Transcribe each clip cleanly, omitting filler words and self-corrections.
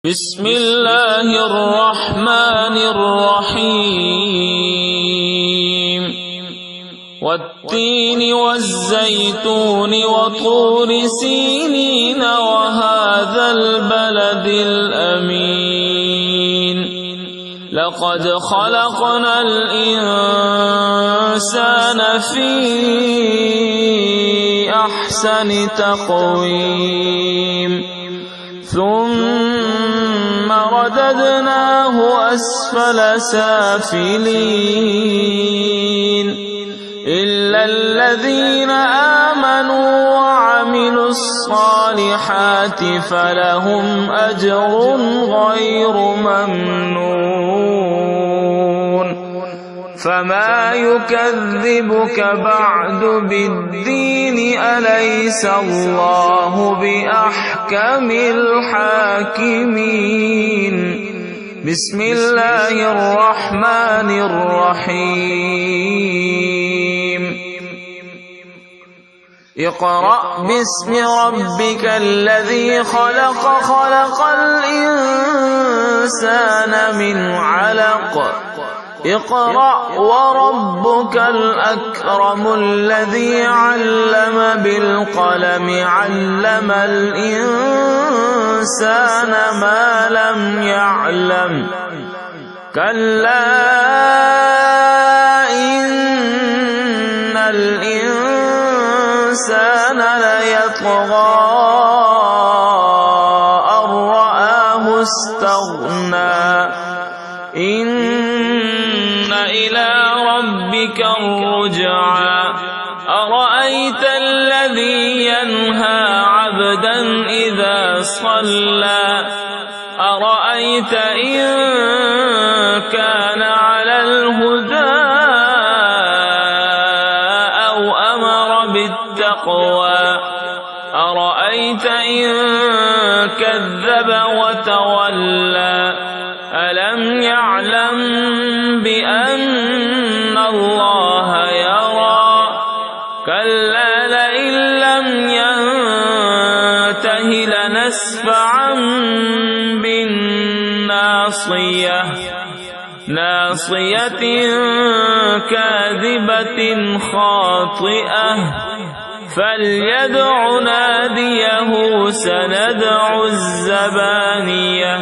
بسم الله الرحمن الرحيم والتين والزيتون وطور سينين وهذا البلد الأمين لقد خلقنا الإنسان في أحسن تقويم ثم رددناه أسفل سافلين إلا الذين آمنوا وعملوا الصالحات فلهم أجر غير ممنون فما يكذبك بعد بالدين أليس الله بأحكم الحاكمين بسم الله الرحمن الرحيم اقرأ باسم ربك الذي خلق خلق الإنسان من علق اقرأ وربك الأكرم الذي علم بالقلم علم الإنسان ما لم يعلم كلا إن الإنسان ليطغى أن رآه استغنى إن إلى ربك الرجعى أرأيت الذي ينهى عبدا إذا صلى أرأيت إن كان على الهدى أو أمر بالتقوى أرأيت إن كذب وتولى ألم يعلم بأن الله يرى كلا لئن لم ينته لنسفعا بالناصية ناصية كاذبة خاطئة فليدع ناديه سندع الزبانية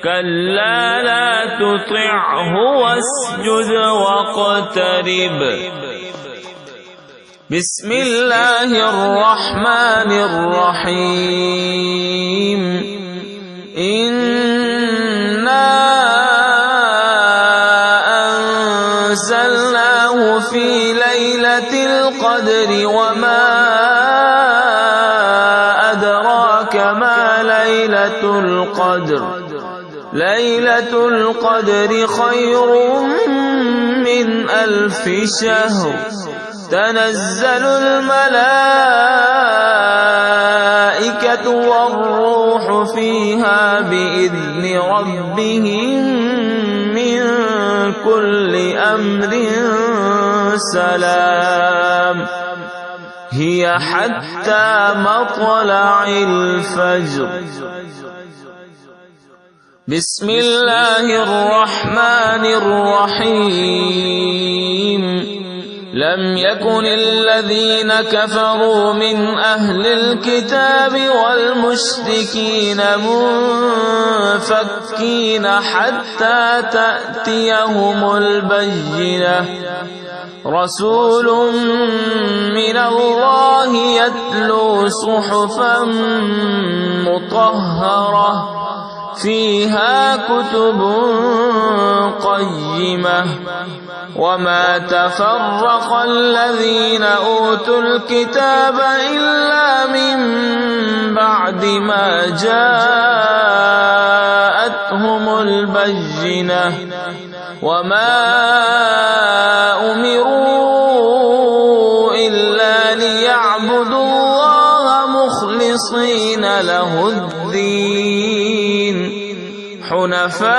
كلا لا تطعه واسجد واقترب بسم الله الرحمن الرحيم إنا أنزلناه في ليلة القدر وما أدراك ما ليلة القدر ليلة القدر خير من 1000 شهر تنزل الملائكة والروح فيها بإذن ربهم من كل أمر سلام هي حتى مطلع الفجر بسم الله الرحمن الرحيم لم يكن الذين كفروا من أهل الكتاب والمشركين منفكين حتى تأتيهم البينة رسول من الله يتلو صحفا مطهرة فيها كتب قيمة وما تفرق الذين أوتوا الكتاب إلا من بعد ما جاءتهم البينة وما أمروا إلا ليعبدوا الله مخلصين له الدين حنفاء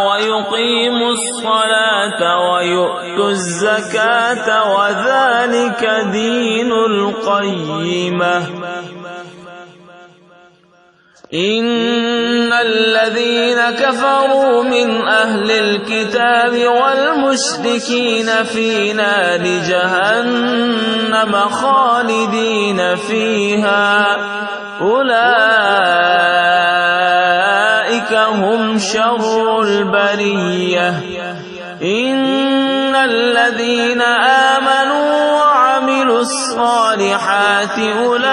ويقيموا الصلاة ويؤتوا الزكاة وذلك دين القيمة إن الذين كفروا من أهل الكتاب والمشركين في نار جهنم خالدين فيها أولئك هم شر البرية. إن الذين آمنوا وعملوا الصالحات أولئك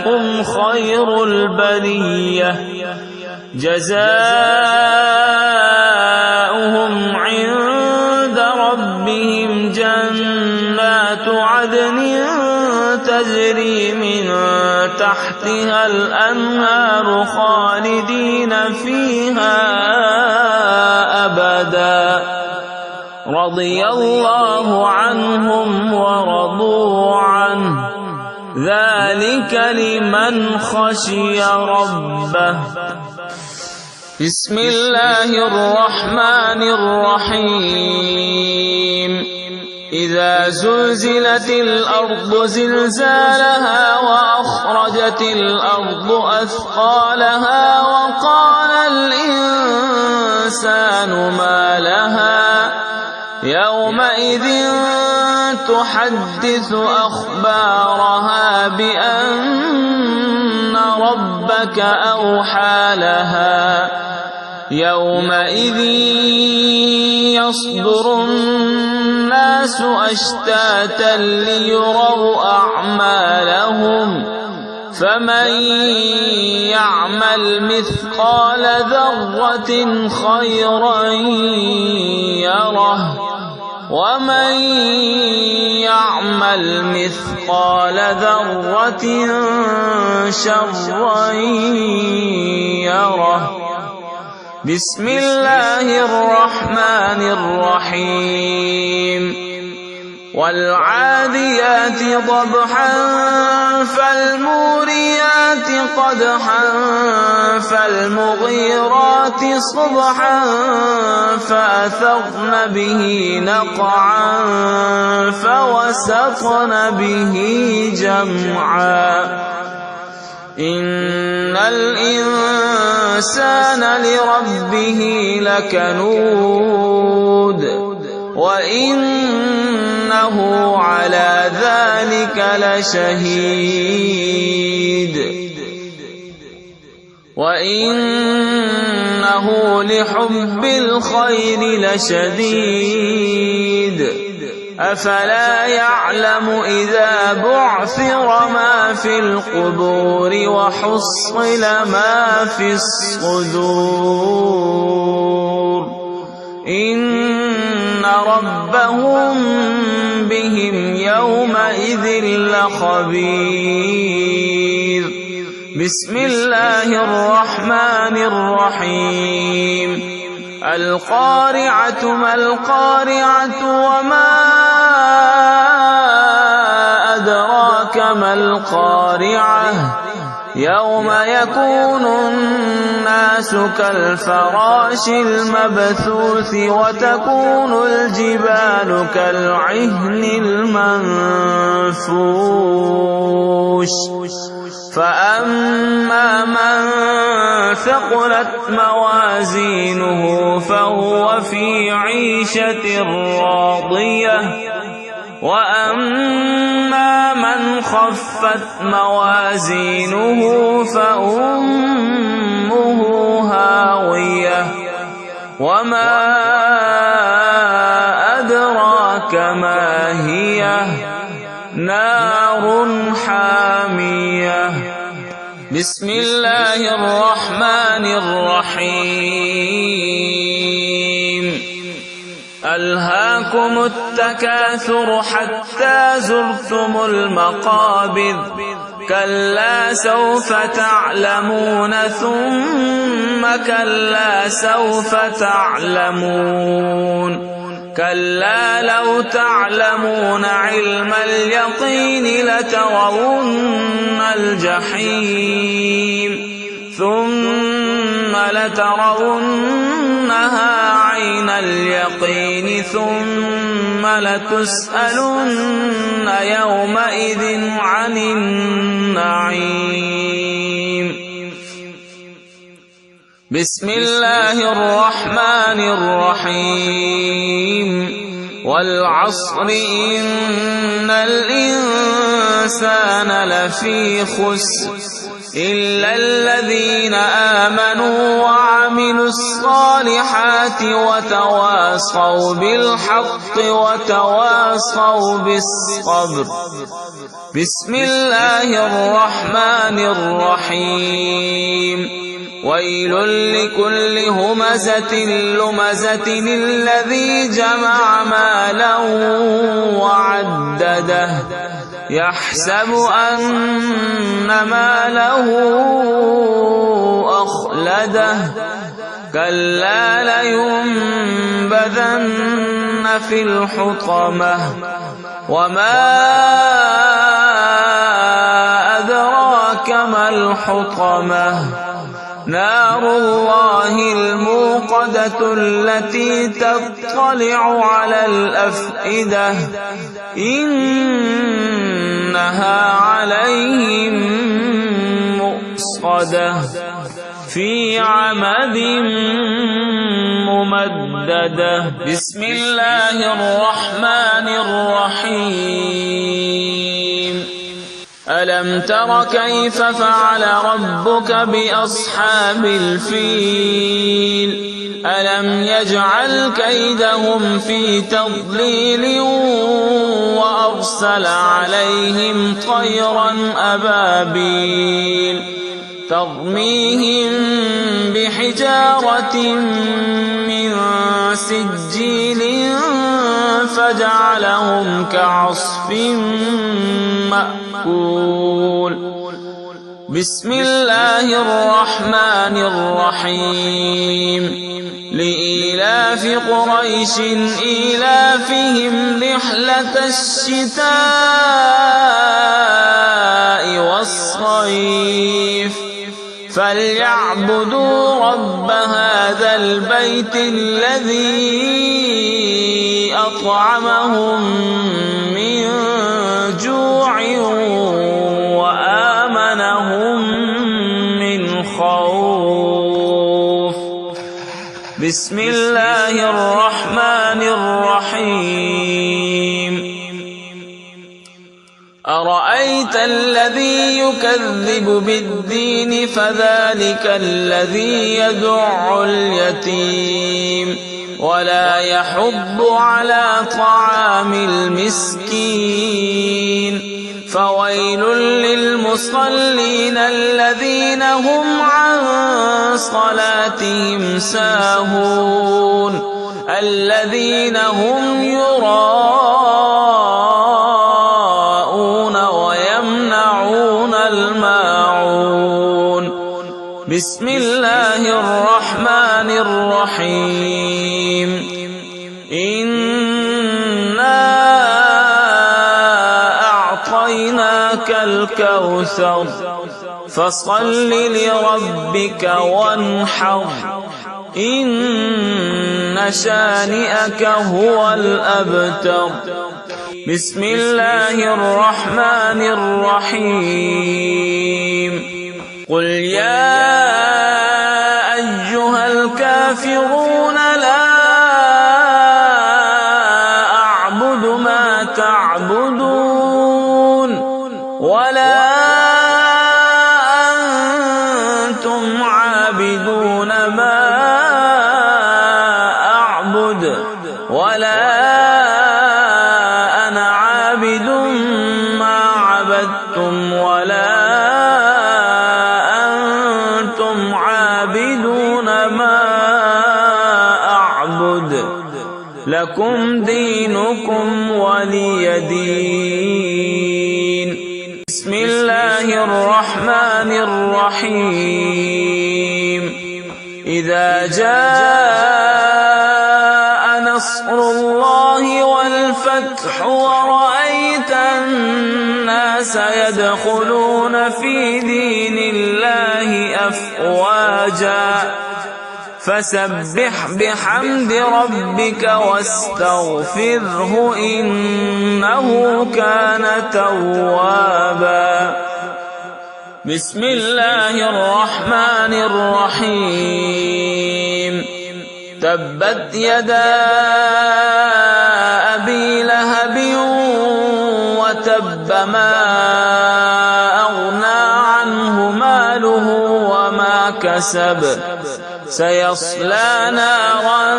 هم خير البرية جزاؤهم عند ربهم جنات عدن تجري من تحتها الأنهار خالدين فيها أبدا رضي الله عنهم ورضوا عنه ذلك لمن خشي ربه. بسم الله الرحمن الرحيم. إذا زلزلت الأرض زلزالها وأخرجت الأرض أثقالها وقال الإنسان ما لها يومئذ تحدث أخبارها بأن ربك أوحى لها يومئذ يصدر الناس أشتاتا ليروا أعمالهم فمن يعمل مثقال ذرة خيرا يره ومن يعمل مثقال ذرة شرا يره. بسم الله الرحمن الرحيم. والعاديات ضبحا فالموريات قدحا فالمغيرات صبحا فأثرن به نقعا فوسطن به جمعا إن الإنسان لربه لكنود وإنه على ذلك لشهيد وإنه لحب الخير لشديد أفلا يعلم إذا بعثر ما في القبور وحصل ما في الصدور إن ربهم بهم يومئذ لخبير. بسم الله الرحمن الرحيم. القارعة ما القارعة وما أدراك ما القارعة يوم يكون الناس كالفراش المبثوث وتكون الجبال كالعهن المنفوش فأما من ثقلت موازينه فهو في عيشة راضية وأما من خفت موازينه فأمه هاوية وما أدراك ما هي نار حامية. بسم الله الرحمن الرحيم. ألهاكم التكاثر حتى زرتم المقابر كلا سوف تعلمون ثم كلا سوف تعلمون كلا لو تعلمون علم اليقين لترون الجحيم ثم لترونها عين اليقين ثم لتسألن يومئذ عن النعيم. بسم الله الرحمن الرحيم والعصر إن الإنسان لفي خسر إلا الذين آمنوا وعملوا الصالحات وتواصوا بالحق وتواصوا بالصبر. بسم الله الرحمن الرحيم ويل لكل همزة لمزة الذي جمع مالا وعدده يحسب أن ماله أخلده كلا لينبذن في الحطمة وما أدراك ما الحطمة نار الله الموقدة التي تطلع على الأفئدة إنها عليهم مؤصدة في عمد ممددة. بسم الله الرحمن الرحيم ألم تر كيف فعل ربك بأصحاب الفيل ألم يجعل كيدهم في تضليل وأرسل عليهم طيرا أبابيل ترميهم بحجارة من سجيل فجعلهم كعصف مأكول. بسم الله الرحمن الرحيم لإيلاف قريش إيلافهم رحلة الشتاء والصيف فليعبدوا رب هذا البيت الذي أطعمهم من جوع وآمنهم من خوف. بسم الله الرحمن الرحيم أرأيت الذي يكذب بالدين فذلك الذي يدع اليتيم ولا يحض على طعام المسكين فويل للمصلين الذين هم عن صلاتهم ساهون الذين هم يراءون ويمنعون الماعون. بسم الله الرحمن الرحيم إنا أعطيناك الكوثر فصل لربك وانحر إن شانئك هو الأبتر. بسم الله الرحمن الرحيم قل يا أيها الكافرون لا أعبد ما تعبدون ولا أنتم عابدون ما أعبد ولا أنا عابد ما عبدتم ولا أنتم عابدون ما أعبد لكم دينكم ولي دين. بسم الله الرحمن الرحيم إذا جاء نصر الله والفتح ورأيت الناس يدخلون في دين الله أفواجا فسبح بحمد ربك واستغفره إنه كان توابا. بسم الله الرحمن الرحيم تبت يدا أبي لهب وتب ما أغنى عنه ماله وما كسب سيصلى نارا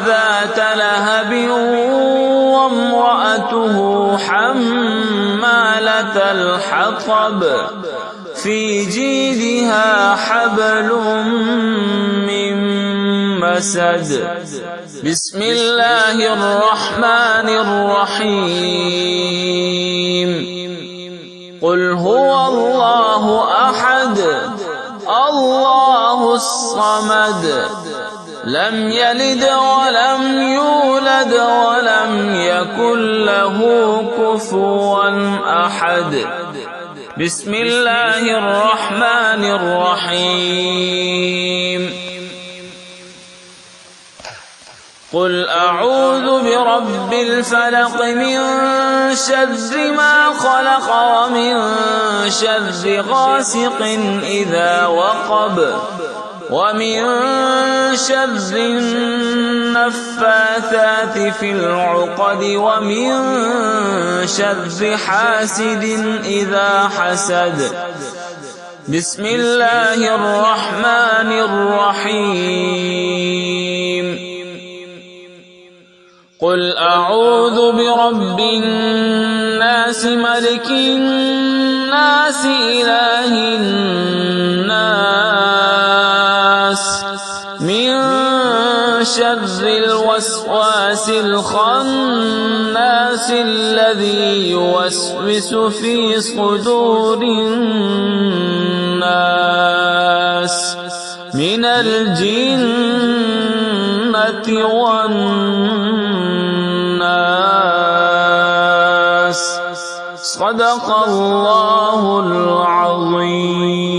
ذات لهب وامرأته حمالة الحطب في جيدها حبل من مسد بسم الله الرحمن الرحيم قل هو الله أحد الله الصمد لم يلد ولم يولد ولم يكن له كفوا أحد بسم الله الرحمن الرحيم قل أعوذ برب الفلق من شر ما خلق ومن شر غاسق إذا وقب ومن شر النفاثات في العقد ومن شر حاسد إذا حسد بسم الله الرحمن الرحيم قل أعوذ برب الناس ملك الناس إله الناس من شر الوسواس الخناس الذي يوسوس في صدور الناس من الجنة والناس صدق الله العظيم.